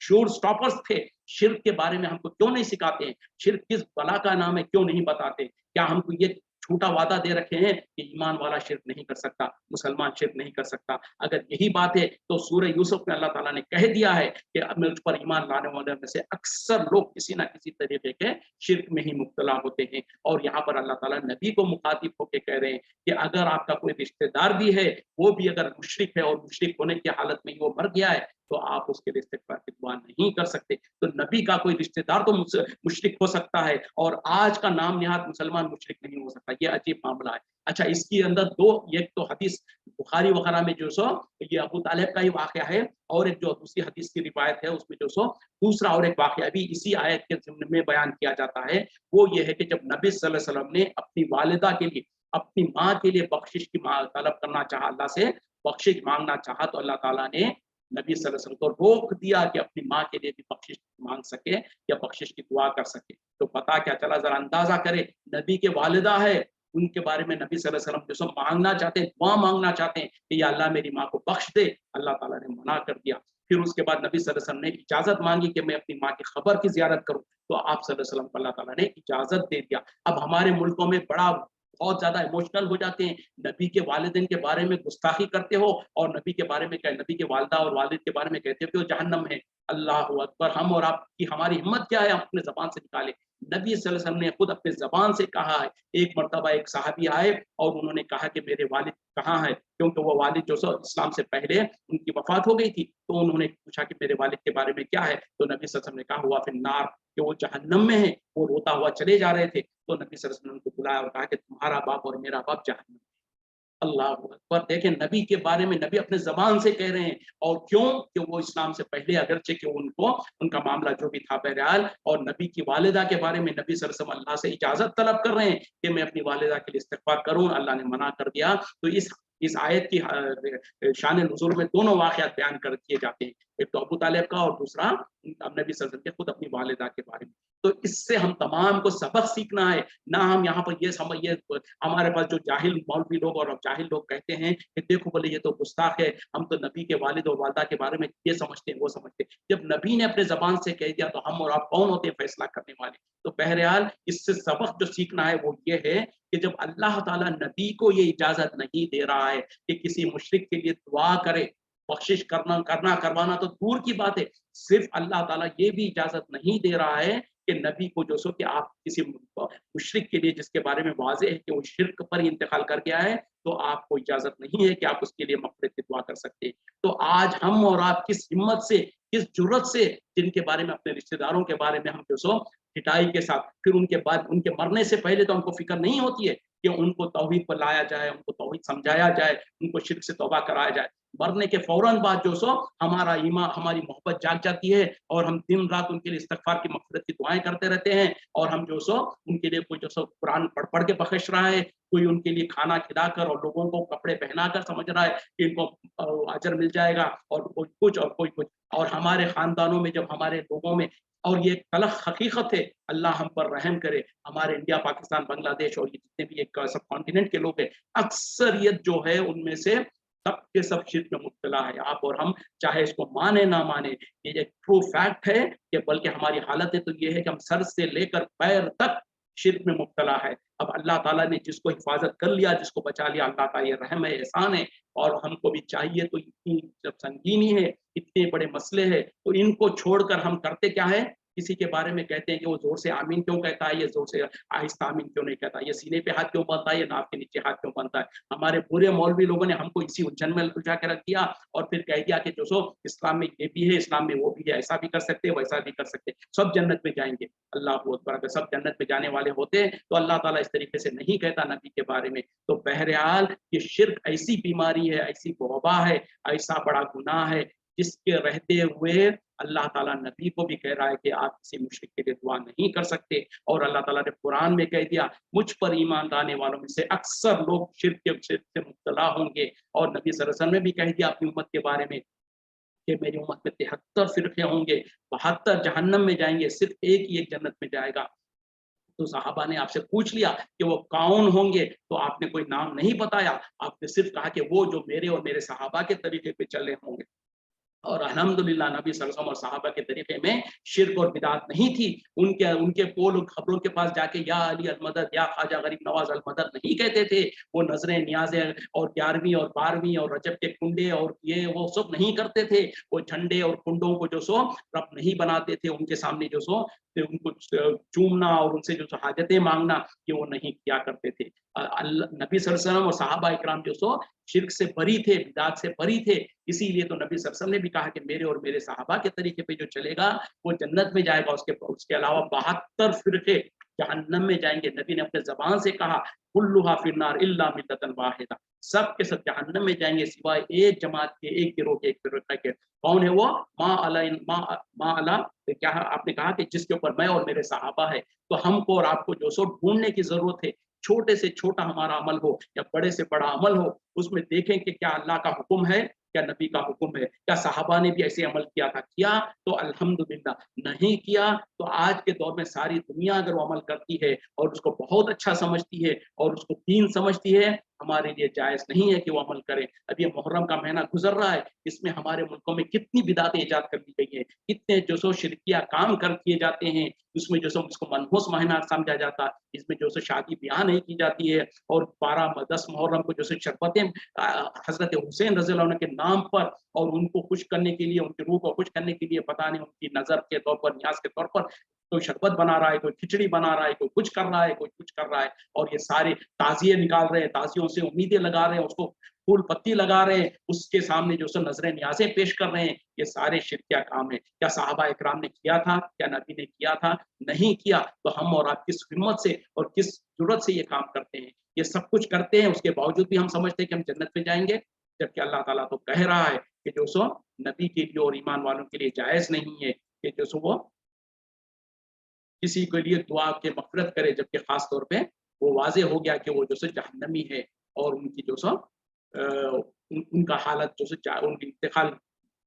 शोर स्टॉपर्स थे, शिर्क के बारे में हमको क्यों नहीं सिखाते हैं, शिर्क किस बला का नाम है क्यों नहीं बताते, क्या हमको ये झूठा वादा दे रखे हैं कि ईमान वाला शिर्क नहीं कर सकता, मुसलमान शिर्क नहीं कर सकता। अगर यही बात है तो सूरह यूसुफ में अल्लाह ताला ने कह दिया है कि मुझ पर ईमान लाने वाले में से अक्सर लोग किसी ना किसी तरीके के शिर्क में ही मुब्तला होते हैं। और यहाँ पर अल्लाह ताला नबी को मुखातिब होकर कह रहे हैं कि अगर आपका कोई रिश्तेदार भी है, वो भी अगर मुशरिक है और मुशरिक होने की हालत में ही वो मर गया है, तो आप उसके इस्तिग़फ़ार की दुआ नहीं कर सकते। तो नबी का कोई रिश्तेदार तो मुशरिक हो सकता है, और आज का नाम निहाद मुसलमान मुशरिक नहीं हो सकता, ये अजीब मामला है। अच्छा, इसके अंदर दो, एक तो हदीस बुखारी वगैरह में जो सो ये अबू तालिब का ही वाक़या है, और एक जो दूसरी हदीस की रिवायत है उसमें जो सो दूसरा और एक वाक़या भी इसी आयत के ज़िम्न में बयान किया जाता है। वो ये है कि जब नबी सल्लल्लाहु अलैहि वसल्लम ने अपनी वालिदा के लिए, अपनी माँ के लिए बख्शिश की तलब करना चाहा, अल्लाह से बख्शिश मांगना चाहा, तो अल्लाह ताला ने नबी सल्लल्लाहु अलैहि वसल्लम को रोक दिया कि अपनी माँ के लिए भी बख्शिश मांग सके या बख्शिश की दुआ कर सके। तो पता क्या चला, जरा अंदाजा करें, नबी के वालिदा है, उनके बारे में नबी सल्लल्लाहु अलैहि वसल्लम जो सब मांगना चाहते हैं, दुआ मांगना चाहते हैं कि या अल्लाह मेरी माँ को बख्श दे, अल्लाह ताला ने मना कर दिया। फिर उसके बाद नबी सल्लल्लाहु अलैहि वसल्लम ने इजाजत मांगी कि मैं अपनी माँ की खबर की जियारत करूं, तो आप सल्लल्लाहु अलैहि वसल्लम को अल्लाह ताला ने इजाजत दे दिया। अब हमारे मुल्कों में बहुत ज्यादा इमोशनल हो जाते हैं, नबी के वालिदैन के बारे में गुस्ताखी करते हो, और नबी के बारे में नबी के वालिदा और वालिद के बारे में कहते हो कि वो जहन्नम है। अल्लाह अकबर, हम और आपकी हमारी हिम्मत क्या है हम अपने जबान से निकाले। नबी सल्लल्लाहु अलैहि वसल्लम ने खुद अपने जबान से कहा है। एक मर्तबा एक सहाबी आए और उन्होंने कहा कि मेरे वालिद कहाँ है, क्योंकि वो वालिद जो सो इस्लाम से पहले उनकी वफात हो गई थी। तो उन्होंने पूछा कि मेरे वालिद के बारे में क्या है, तो नबी सल्लल्लाहु अलैहि वसल्लम ने कहा हुआ फिर नार, कि वो जहन्नम में है। वो रोता हुआ चले जा रहे थे, तो नबी सल्लल्लाहु अलैहि वसल्लम ने उनको बुलाया और कहा कि तुम्हारा बाप और मेरा बाप जहन्नम। अल्लाह अकबर, देखें नबी के बारे में नबी अपने जबान से कह रहे हैं, और क्यों कि वो इस्लाम से पहले अगरचे कि उनको उनका मामला जो भी था बहरहाल, और नबी की वालिदा के बारे में नबी सल्लल्लाहु अलैहि वसल्लम अल्लाह से इजाजत तलब कर रहे हैं कि मैं अपनी वालिदा के लिए इस्तिग़फ़ार करूं, अल्लाह ने मना कर दिया। तो इस आयत की शान नुज़ूल में दोनों वाक़यात बयान कर किए जाते हैं, एक तो अबू तालिब का और दूसरा नबी सल्लल्लाहु अलैहि वसल्लम के खुद अपनी वालिदा के बारे में। तो इससे हम तमाम को सबक सीखना है ना, हम यहाँ पर ये समझिए, हमारे पास जो जाहिल मौलवी लोग और जाहिल लोग कहते हैं कि देखो बोले ये तो गुस्ताख है, हम तो नबी के वालिद और वालदा के बारे में ये समझते हैं वो समझते हैं। जब नबी ने अपने जबान से कह दिया तो हम और आप कौन होते हैं फैसला करने वाले। तो बहरहाल इससे सबक जो सीखना है वो ये है कि जब अल्लाह ताला नबी को ये इजाजत नहीं दे रहा है कि किसी मुशरिक के लिए दुआ करे, बख्शिश करना करवाना तो दूर की बात है, सिर्फ अल्लाह ताला ये भी इजाजत नहीं दे रहा है कि नबी को जो सो कि आप किसी मुशरिक के लिए जिसके बारे में वाज़ेह है कि वो शिर्क पर इंतकाल कर गया है, तो आपको इजाजत नहीं है कि आप उसके लिए मग़फ़िरत की दुआ कर सकते हैं। तो आज हम और आप किस हिम्मत से, किस जुर्रत से, जिनके बारे में, अपने रिश्तेदारों के बारे में हम जो सो पिटाई के साथ, फिर उनके बाद उनके मरने से पहले तो हमको फिक्र नहीं होती है कि उनको तौहीद पर लाया जाए, उनको तौहीद समझाया जाए, उनको शिर्क से तौबा कराया जाए। मरने के फौरन बाद जो सो हमारा ईमान, हमारी मोहब्बत जाग जाती है, और हम दिन रात उनके लिए इस्तिग़फ़ार की मग़फ़िरत की दुआएं करते रहते हैं, और हम जो सो उनके लिए कोई जो सो कुरान पढ़ के बख्श रहा है, कोई उनके लिए खाना खिलाकर और लोगों को कपड़े पहनाकर समझ रहा है कि इनको अजर मिल जाएगा, और कोई कुछ और कोई कुछ। और हमारे खानदानों में, जब हमारे लोगों में, और ये तलख़ हकीकत है, अल्लाह हम पर रहम करे, हमारे इंडिया, पाकिस्तान, बांग्लादेश और ये जितने भी एक सब कॉन्टिनेंट के लोग हैं, अक्सरियत जो है उनमें से सब के सब शिर्क में मुब्तला है। आप और हम चाहे इसको माने ना माने, ये एक ट्रू फैक्ट है कि बल्कि हमारी हालत है तो ये है कि हम सर से लेकर पैर तक शिर्क में मुब्तला है। अब अल्लाह ताला ने जिसको हिफाजत कर लिया, जिसको बचा लिया, अल्लाह का ये रहम है, एहसान है। और हमको भी चाहिए, तो इतनी जब संगीनी है, इतने बड़े मसले हैं, तो इनको छोड़कर हम करते क्या है, किसी के बारे में कहते हैं कि वो जोर से आमीन क्यों कहता है, ये जोर से आहिस्ता आमीन क्यों नहीं कहता, ये सीने पे हाथ क्यों बांधता है, ये नाक के नीचे हाथ क्यों बांधता है। हमारे पूरे मौलवी लोगों ने हमको इसी उलझन में उलझा के रख दिया और फिर कह दिया कि जो सो इस्लाम में ये भी है, इस्लाम में वो भी है, ऐसा भी कर सकते हैं, वैसा भी कर सकते हैं, सब जन्नत में जाएंगे। अल्लाह अकबर, अगर सब जन्नत में जाने वाले होते तो अल्लाह ताला इस तरीके से नहीं कहता नबी के बारे में। तो बहरहाल ये शिर्क ऐसी बीमारी है, ऐसी वबा है, ऐसा बड़ा गुनाह है जिसके रहते हुए अल्लाह ताला नबी को भी कह रहा है कि आप किसी मुशरिक के लिए दुआ नहीं कर सकते। और अल्लाह ताला ने कुरान में कह दिया मुझ पर ईमान लाने वालों में से अक्सर लोग शिर्क से मुब्तला होंगे। और नबी सल्लल्लाहु अलैहि वसल्लम ने भी कह दिया अपनी उम्मत के बारे में कि मेरी उम्मत में 73 फिरके होंगे, 72 जहन्नम में जाएंगे, सिर्फ एक ही एक जन्नत में जाएगा। तो साहबा ने आपसे पूछ लिया कि वो कौन होंगे, तो आपने कोई नाम नहीं बताया, आपने सिर्फ कहा कि वो जो मेरे और मेरे साहबा के तरीके पे चले होंगे। और अल्हम्दुलिल्लाह नबी सल्लल्लाहु अलैहि वसल्लम और सहाबा के तरीके में शिर्क और बिदात नहीं थी। उनके उनके पोल खबरों के पास जाके या अली अल मदद, या ख्वाजा गरीब नवाज अल मदद नहीं कहते थे। वो नजरें न्याज़ें और 11वीं और 12वीं और रजब के कुंडे और ये वो सब नहीं करते थे। वो झंडे और कुंडों को जो सो रब नहीं बनाते थे, उनके सामने जो सो उनको चूमना और उनसे जो हाजतें मांगना, ये वो नहीं किया करते थे। नबी सल्लल्लाहु अलैहि वसल्लम और सहाबा इकराम जो सो शिर्क से बरी थे, बिदात से बरी थे। इसीलिए तो नबी सल्लल्लाहु अलैहि वसल्लम ने भी कहा कि मेरे और मेरे सहाबा के तरीके पे जो चलेगा वो जन्नत में जाएगा। उसके अलावा 72 फिरके जहन्नम में जाएंगे। नबी ने अपने जबान से कहा कुल्लुहा फिन्नार इल्ला मिल्लतन वाहिदा, सब के सब जहन्नम में जाएंगे सिवाय एक जमात के, एक गिरोह के, एक फिरके के। कौन है वो? मा अला, क्या आपने कहा कि जिसके ऊपर मैं और मेरे सहाबा है। तो हमको और आपको जो सो ढूंढने की जरूरत है। छोटे से छोटा हमारा अमल हो या बड़े से बड़ा अमल हो, उसमें देखें कि क्या अल्लाह का हुक्म है, क्या नबी का हुक्म है, क्या सहाबा ने भी ऐसे अमल किया था। किया तो अल्हम्दुलिल्लाह, नहीं किया तो आज के दौर में सारी दुनिया अगर वो अमल करती है और उसको बहुत अच्छा समझती है और उसको दीन समझती है, हमारे लिए जायज नहीं है कि वो अमल करें। अब ये मुहर्रम का महीना गुजर रहा है, इसमें हमारे मुल्कों में कितनी बिदातें ईजाद कर दी गई है, कितने जो सो शिरकिया काम कर किए जाते हैं। उसमें जो सो उसको मनहूस महीना समझा जाता है, इसमें जो सो शादी ब्याह नहीं की जाती है। और 12-10 मुहर्रम को जो सो शरबतें हजरत हुसैन रज़ी अल्लाह अन्हु के नाम पर और उनको खुश करने के लिए, उनकी रूह को खुश करने के लिए, पता नहीं उनकी नजर के तौर पर, न्याज के तौर पर कोई शरबत बना रहा है, कोई खिचड़ी बना रहा है, कोई कुछ कर रहा है, कोई कुछ कर रहा है। और ये सारे ताजिए निकाल रहे हैं, ताजियों से उम्मीदें लगा रहे हैं, उसको फूल पत्ती लगा रहे हैं, उसके सामने जो सो नजरें न्याज़ें पेश कर रहे हैं। ये सारे शिरकिया काम है। क्या सहाबा इकराम ने किया था? क्या नबी ने किया था? नहीं किया। तो हम और आप किस हिम्मत से और किस जरूरत से ये काम करते हैं? ये सब कुछ करते हैं, उसके बावजूद भी हम समझते हैं कि हम जन्नत में जाएंगे, जबकि अल्लाह ताला तो कह रहा है कि जो सो नबी के लिए और ईमान वालों के लिए जायज नहीं है कि जो सो वो किसी के लिए दुआ के मगफिरत करे, जबकि खास तौर पे वो वाज़े हो गया कि वो जो सो जहन्नमी है और उनकी जो सो उनका हालत जो सो उनकी इंतकाल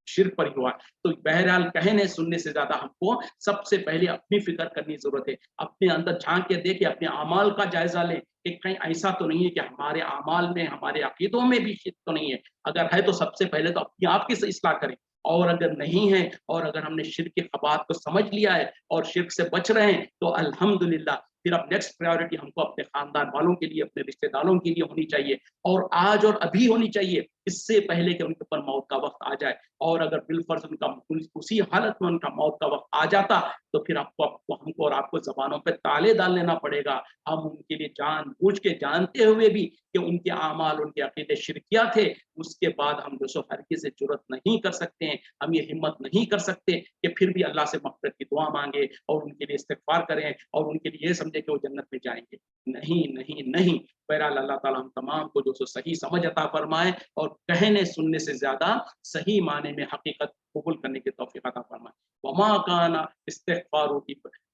शिर्क पर ही हुआ। तो बहरहाल कहने सुनने से ज्यादा हमको सबसे पहले अपनी फिक्र करनी जरूरत है। अपने अंदर झांक के देखे, अपने अमाल का जायजा लें कि कहीं ऐसा तो नहीं है कि हमारे अमाल में, हमारे अकीदों में भी शिर्क तो नहीं है। अगर है तो सबसे पहले तो अपने आप की इस्लाह करें। और अगर नहीं है और अगर हमने शिर्क के खबात को समझ लिया है और शिर्क से बच रहे हैं, तो अल्हम्दुलिल्लाह फिर अब नेक्स्ट प्रायोरिटी हमको अपने खानदान वालों के लिए, अपने रिश्तेदारों के लिए होनी चाहिए और आज और अभी होनी चाहिए, इससे पहले कि उनके ऊपर मौत का वक्त आ जाए। और अगर बिलफर्ज उनका उसी हालत में उनका मौत का वक्त आ जाता, तो फिर आपको हमको और आपको जबानों पे ताले डाल लेना पड़ेगा। हम उनके लिए जानबूझ के, जानते हुए भी कि उनके आमाल, उनके अकीदे शिरकिया थे, उसके बाद हम जो सो हरगिज़ से जुर्रत नहीं कर सकते हैं, हम ये हिम्मत नहीं कर सकते कि फिर भी अल्लाह से मग़फ़िरत की दुआ मांगे और उनके लिए इस्तिग़फ़ार करें और उनके लिए ये समझे कि वो जन्नत में जाएंगे। नहीं, नहीं, नहीं। बहरहाल अल्लाह ताला हम तमाम को जो सो सही समझ अता फरमाए और कहने सुनने से ज्यादा सही माने में हकीकत कबूल करने की तौफीक अता फरमाए। वमा काना इस्तिग़फ़ारु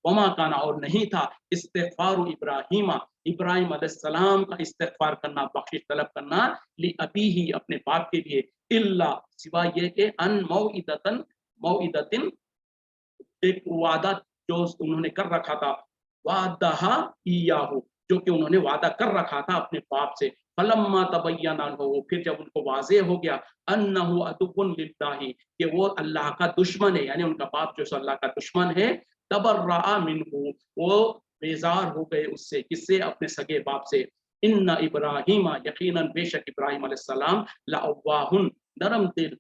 वमा काना, और नहीं था इस्तिग़फ़ारु इब्राहीमा, इब्राहिम अलैहिस्सलाम का इस्तिग़फ़ार करना, बख्शिश तलब करना, लि अबीही, अपने बाप के लिए, इल्ला, सिवा ये कि अन मौइदतिन, एक वादा जो उन्होंने कर रखा था, वादहा इयाहु, जो कि उन्होंने वादा कर रखा था अपने बाप से। फलम्मा तबय्यना लहू, फिर जब उनको वाज़े हो गया, अन्नहु अदुव्वुन लिल्लाहि, कि वो अल्लाह का दुश्मन है, यानी उनका बाप जो अल्लाह का दुश्मन है, तबर्रा मिन्हु, वो बेजार हो गए उससे। किससे? अपने सगे बाप से। इन्ना इब्राहीमा, यकीनन बेशक इब्राहिम अलैहिस्सलाम, लअव्वाहुन, नरम दिल,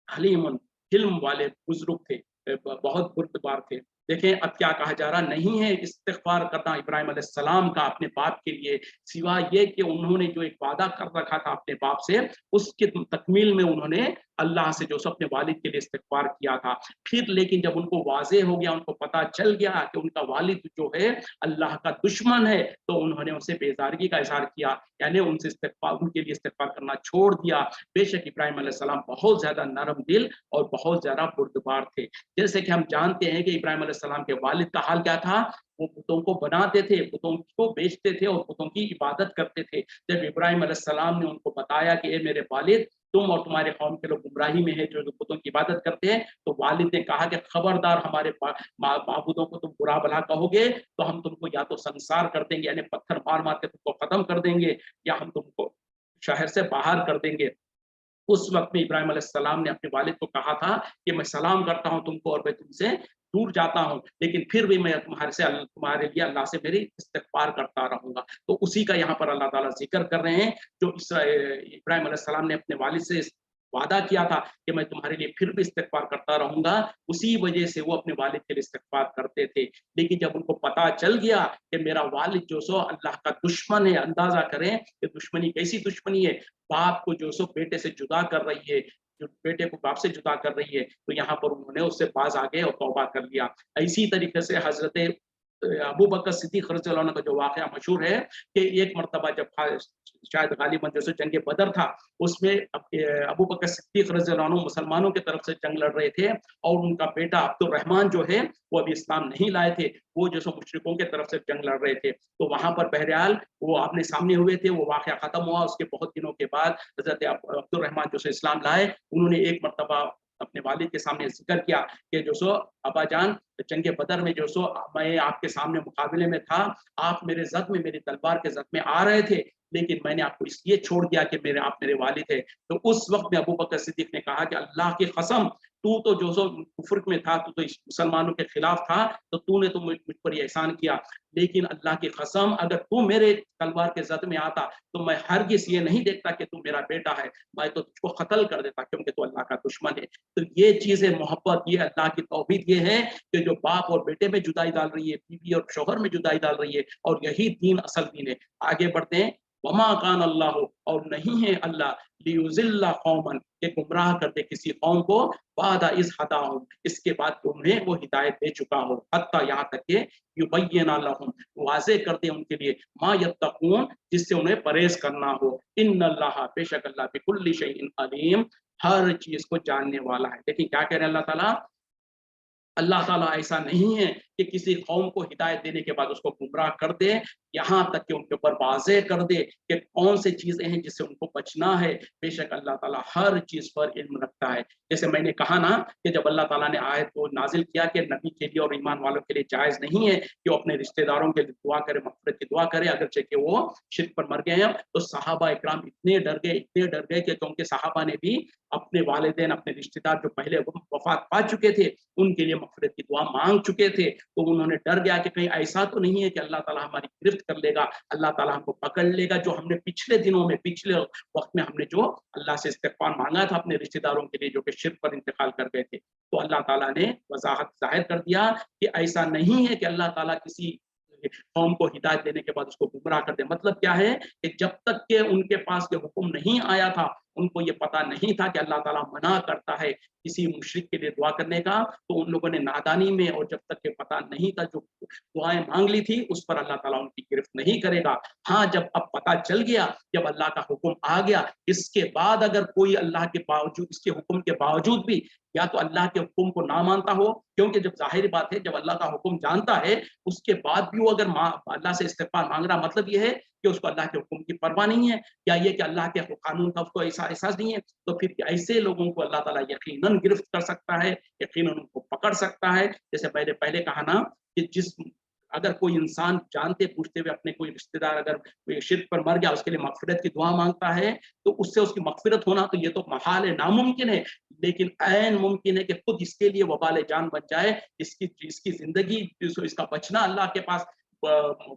हलीमुन, हिल्म वाले बुजुर्ग थे, बहुत बुर्दबार थे। دیکھیں اب کیا کہا جا رہا، نہیں ہے استغفار کرنا ابراہیم علیہ السلام کا اپنے باپ کے لیے، سوا یہ کہ انہوں نے جو ایک وعدہ کر رکھا تھا اپنے باپ سے، اس کی تکمیل میں انہوں نے اللہ سے جو سو اپنے والد کے لیے استغفار کیا تھا۔ پھر لیکن جب ان کو واضح ہو گیا، ان کو پتا چل گیا کہ ان کا والد جو ہے اللہ کا دشمن ہے، تو انہوں نے اسے بیزارگی کا اظہار کیا، یعنی ان سے استغفار، ان کے لیے استغفار کرنا چھوڑ دیا۔ بے شک ابراہیم علیہ السلام بہت زیادہ نرم دل اور بہت زیادہ بردبار تھے۔ جیسے کہ ہم جانتے ہیں کہ ابراہیم علیہ السلام کے والد کا حال کیا تھا، وہ بتوں کو بناتے تھے، بتوں کو بیچتے تھے اور بتوں کی عبادت کرتے تھے۔ جب ابراہیم علیہ السلام نے ان کو بتایا کہ اے میرے والد، تم اور تمہارے قوم کے لوگ گمراہی میں ہیں جو بتوں کی عبادت کرتے ہیں، تو والد نے کہا کہ خبردار، ہمارے معبودوں کو تم برا بھلا کہو گے تو ہم تم کو یا تو سنسار کر دیں گے، یعنی پتھر مار مار کے تم کو ختم کر دیں گے، یا ہم تم کو شہر سے باہر کر دیں گے۔ اس وقت میں ابراہیم علیہ السلام نے اپنے والد کو کہا تھا کہ میں سلام کرتا ہوں تم کو اور میں تم سے دور جاتا ہوں، لیکن پھر بھی میں تمہارے لیے اللہ سے میری استغفار کرتا رہوں گا۔ تو اسی کا یہاں پر اللہ تعالیٰ ذکر کر رہے ہیں، جو ابراہیم علیہ السلام نے اپنے والد سے وعدہ کیا تھا کہ میں تمہارے لیے پھر بھی استغفار کرتا رہوں گا، اسی وجہ سے وہ اپنے والد کے لیے استغفار کرتے تھے۔ لیکن جب ان کو پتا چل گیا کہ میرا والد جو سو اللہ کا دشمن ہے، اندازہ کریں کہ دشمنی کیسی دشمنی ہے، باپ کو جو سو بیٹے سے جدا کر رہی ہے، جو بیٹے کو باپ سے جدا کر رہی ہے، تو یہاں پر انہوں نے اس سے باز آ گئے اور توبہ کر لیا۔ اسی طریقے سے حضرت ابو بکر صدیق رضی اللہ عنہ کا جو واقعہ مشہور ہے کہ ایک مرتبہ جب شاید غالباً جو جنگ بدر تھا، اس میں ابو بکر صدیق رضی اللہ عنہ مسلمانوں کی طرف سے جنگ لڑ رہے تھے، اور ان کا بیٹا عبد الرحمن جو ہے وہ ابھی اسلام نہیں لائے تھے، وہ جو سو مشرکوں کی طرف سے جنگ لڑ رہے تھے۔ تو وہاں پر بہرحال وہ آمنے سامنے ہوئے تھے، وہ واقعہ ختم ہوا۔ اس کے بہت دنوں کے بعد حضرت عبد الرحمن جو سو اسلام لائے، انہوں نے ایک مرتبہ اپنے والد کے سامنے ذکر کیا کہ جو سو ابا جان، جنگ بدر میں جو سو میں آپ کے سامنے مقابلے میں تھا، آپ میرے زد میں، میری تلوار کے زد میں آ رہے تھے، لیکن میں نے آپ کو اس لیے چھوڑ دیا کہ آپ میرے والد ہیں۔ تو اس وقت میں ابو بکر صدیق نے کہا کہ اللہ کی قسم، تو جو سو کفر میں تھا، تو مسلمانوں کے خلاف تھا، تو نے تو مجھ پر یہ احسان کیا، لیکن اللہ کی قسم اگر تو میرے تلوار کے زد میں آتا تو میں ہرگز یہ نہیں دیکھتا کہ تو میرا بیٹا ہے، میں تو تجھ کو قتل کر دیتا، کیونکہ تو اللہ کا دشمن ہے۔ تو یہ چیزیں محبت، یہ اللہ کی توحید یہ ہے کہ جو باپ اور بیٹے میں جدائی ڈال رہی ہے، بیوی اور شوہر میں جدائی ڈال رہی ہے، اور یہی دین اصل دین ہے۔ آگے بڑھتے ہیں، وما کان اللہ، اور نہیں ہے اللہ، لیذل قوما، کہ گمراہ کر دے کسی قوم کو، بعد اذ ہداہم، اس کے بعد کہ انہیں وہ ہدایت دے چکا ہو، حتی یہاں تک کہ یبین لہم، واضح کر دے ان کے لیے، ما یتقون، جس سے انہیں پرہیز کرنا ہو، ان اللہ، بے شک اللہ، بکل شیء علیم، ہر چیز کو جاننے والا ہے۔ لیکن کیا کہہ رہے ہیں اللہ تعالیٰ؟ اللہ تعالیٰ ایسا نہیں ہے کہ کسی قوم کو ہدایت دینے کے بعد اس کو گمراہ کر دے، یہاں تک کہ ان کے اوپر واضح کر دے کہ کون سی چیزیں ہیں جس سے ان کو بچنا ہے۔ بے شک اللہ تعالیٰ ہر چیز پر علم رکھتا ہے۔ جیسے میں نے کہا نا کہ جب اللہ تعالیٰ نے آیت کو نازل کیا کہ نبی کے لیے اور ایمان والوں کے لیے جائز نہیں ہے کہ وہ اپنے رشتہ داروں کے لیے دعا کرے، مغفرت کی دعا کرے، اگرچہ کہ وہ شرک پر مر گئے ہیں، تو صحابہ اکرام اتنے ڈر گئے کہ کیونکہ صحابہ نے بھی اپنے والدین، اپنے رشتہ دار جو پہلے وفات پا چکے تھے، ان کے لیے مغفرت کی دعا مانگ چکے تھے۔ تو انہوں نے ڈر گیا کہ کہیں ایسا تو نہیں ہے کہ اللہ تعالیٰ ہماری گرفت کر لے گا، اللہ تعالیٰ ہم کو پکڑ لے گا، جو ہم نے پچھلے دنوں میں، پچھلے وقت میں ہم نے جو اللہ سے استغفار مانگا تھا اپنے رشتہ داروں کے لیے جو کہ شرک پر انتقال کر گئے تھے۔ تو اللہ تعالیٰ نے وضاحت ظاہر کر دیا کہ ایسا نہیں ہے کہ اللہ تعالیٰ کسی قوم کو ہدایت دینے کے بعد اس کو گمراہ کر دے۔ مطلب کیا ہے کہ جب تک کہ ان کے پاس یہ حکم نہیں آیا تھا، ان کو یہ پتا نہیں تھا کہ اللہ تعالیٰ منع کرتا ہے کسی مشرک کے لیے دعا کرنے کا، تو ان لوگوں نے نادانی میں، اور جب تک کہ پتا نہیں تھا، جو دعائیں مانگ لی تھی اس پر اللہ تعالیٰ ان کی گرفت نہیں کرے گا۔ ہاں جب اب پتا چل گیا، جب اللہ کا حکم آ گیا، اس کے بعد اگر کوئی اللہ کے باوجود، اس کے حکم کے باوجود بھی یا تو اللہ کے حکم کو نہ مانتا ہو، کیونکہ جب ظاہر بات ہے جب اللہ کا حکم جانتا ہے اس کے بعد بھی وہ اگر اللہ سے استغفار مانگ رہا، مطلب یہ ہے کہ اس کو اللہ کے حکم کی پرواہ نہیں ہے، یا یہ کہ اللہ کے قانون کا اس کو ایسا احساس نہیں ہے، تو پھر ایسے لوگوں کو اللہ تعالیٰ یقیناً گرفت کر سکتا ہے، یقیناً ان کو پکڑ سکتا ہے۔ جیسے میں نے پہلے کہا نا کہ اگر کوئی انسان جانتے پوچھتے ہوئے اپنے کوئی رشتہ دار اگر کوئی شرک پر مر گیا، اس کے لیے مغفرت کی دعا مانگتا ہے، تو اس سے اس کی مغفرت ہونا تو یہ تو محال ہے، ناممکن ہے، لیکن عین ممکن ہے کہ خود اس کے لیے وبال جان بن جائے، اس کی زندگی، اس کا بچنا اللہ کے پاس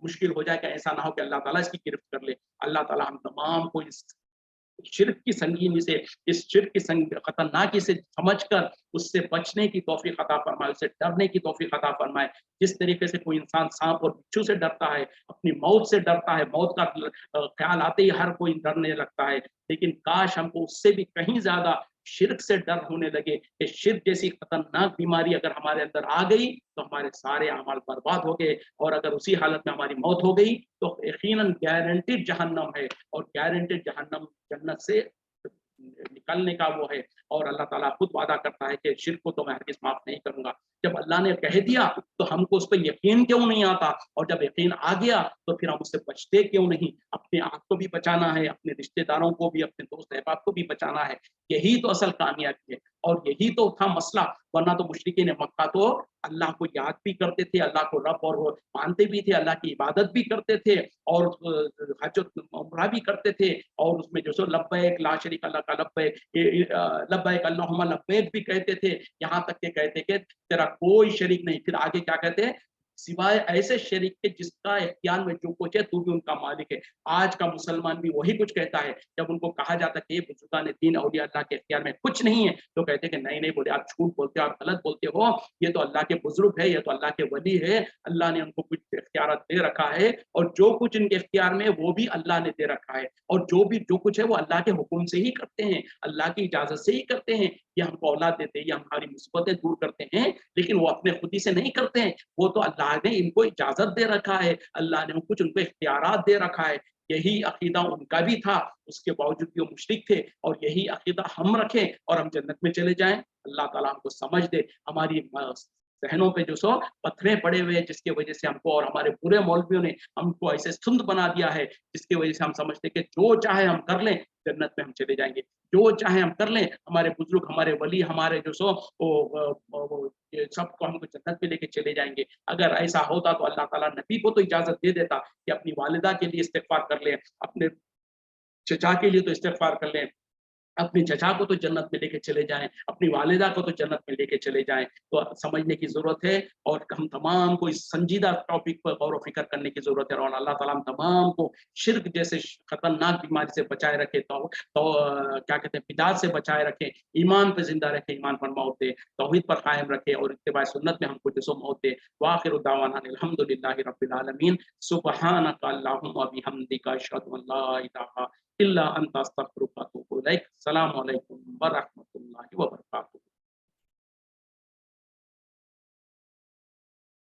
مشکل ہو جائے، کہ ایسا نہ ہو کہ اللہ تعالیٰ اس کی گرفت کر لے۔ اللہ تعالیٰ ہم تمام کو اس शिर्क की संगीनी से, इस शिर्क की खतरनाकी से समझकर उससे बचने की तौफीक अता फरमाए, उससे डरने की तौफीक अता फरमाए। जिस तरीके से कोई इंसान सांप और बिच्छू से डरता है, अपनी मौत से डरता है, मौत का ख्याल आते ही हर कोई डरने लगता है, लेकिन काश हमको उससे भी कहीं ज्यादा शिर्क से डर होने लगे कि शिर्क जैसी खतरनाक बीमारी अगर हमारे अंदर आ गई तो हमारे सारे अमाल बर्बाद हो गए, और अगर उसी हालत में हमारी मौत हो गई तो यकीनन गारंटीड जहन्नम है, और गारंटीड जहन्नम जन्नत से निकलने का वो है। और अल्लाह ताला खुद वादा करता है कि शिर्क को तो मैं हरगिज़ माफ नहीं करूंगा। जब अल्लाह ने कह दिया तो हमको उस पर यकीन क्यों नहीं आता, और जब यकीन आ गया तो फिर हम उससे बचते क्यों नहीं। अपने आप को भी बचाना है, अपने रिश्तेदारों को भी, अपने दोस्त अहबाब को भी बचाना है। यही तो असल कामयाबी है, और यही तो था मसला। वरना तो मुशरिकीन मक्का तो अल्लाह को याद भी करते थे, अल्लाह को रब और मानते भी थे, अल्लाह की इबादत भी करते थे, और हज उम्रा भी करते थे, और उसमें जो सो लब्बैक ला शरीक लक लब्बैक, लब्बैक अल्लाहुम्मा लब्बैक भी कहते थे। यहाँ तक के कहते कि तेरा कोई शरीक नहीं। फिर आगे क्या कहते हैं, सिवाय ऐसे शरीक के जिसका इख्तियार में जो कुछ है तू भी उनका मालिक है। आज का मुसलमान भी वही कुछ कहता है। जब उनको कहा जाता है कि बुजुर्गान दीन औलिया अल्लाह के इख्तियार में कुछ नहीं है, तो कहते हैं कि नहीं नहीं, बोले आप झूठ बोलते हो, आप गलत बोलते हो, ये तो अल्लाह के बुजुर्ग है, ये तो अल्लाह के वली है, अल्लाह ने उनको कुछ इख्तियार दे रखा है, और जो कुछ इनके इख्तियार में वो भी अल्लाह ने दे रखा है, और जो कुछ है वो अल्लाह के हुक्म से ही करते हैं, अल्लाह की इजाजत से ही करते हैं। ये हमको औलाद देते हैं, ये हमारी मुसीबतें दूर करते हैं, लेकिन वो अपने खुद ही से नहीं करते हैं, वो तो अल्लाह ने इनको इजाजत दे रखा है, अल्लाह ने कुछ उनको इख्तियारात दे रखा है। यही अकीदा उनका भी था, उसके बावजूद भी वो मुशरिक थे, और यही अकीदा हम रखें और हम जन्नत में चले जाएं। अल्लाह ताला हमको समझ दे, हमारी जहनों पे जो सो पत्थरे पड़े हुए हैं, जिसकी वजह से हमको और हमारे पूरे मौलवियों ने हमको ऐसे सुंद बना दिया है, जिसकी वजह से हम समझते कि जो चाहे हम कर लें जन्नत में हम चले जाएंगे, जो चाहे हम कर लें, हमारे बुजुर्ग, हमारे वली, हमारे जो सो वो सबको हमको जन्नत में लेके चले जाएंगे। अगर ऐसा होता तो अल्लाह ताला नबी को तो इजाजत दे देता कि अपनी वालिदा के लिए इस्तिगफार कर लें, अपने चचा के लिए तो इस्तिगफार कर लें, अपने चचा को तो जन्नत में लेके चले जाएं, अपनी वालिदा को तो जन्नत में लेके चले जाएं। तो समझने की जरूरत है, और हम तमाम को इस संजीदा टॉपिक पर गौर व फिक्र करने की जरूरत है, और अल्लाह ताला हम तमाम को शिर्क जैसे खतरनाक बीमारी से बचाए रखे, तो क्या कहते हैं, बिदात से बचाए रखे, ईमान पर जिंदा रखे, ईमान पर मौत दे, तौहीद पर कायम रखे, और इत्तिबा सुन्नत में हमको जसो मौत दे। वाखिर दावाना अल्हम्दुलिल्लाहि रब्बिल आलमीन, सुब्हानका अल्लाहुम्मा बिहम्दिका अशहदु अन ला इलाहा इल्ला अंता अस्तगफिरुका व अतूबु इलैक। अस्सलामु अलैकुम व रहमतुल्लाह।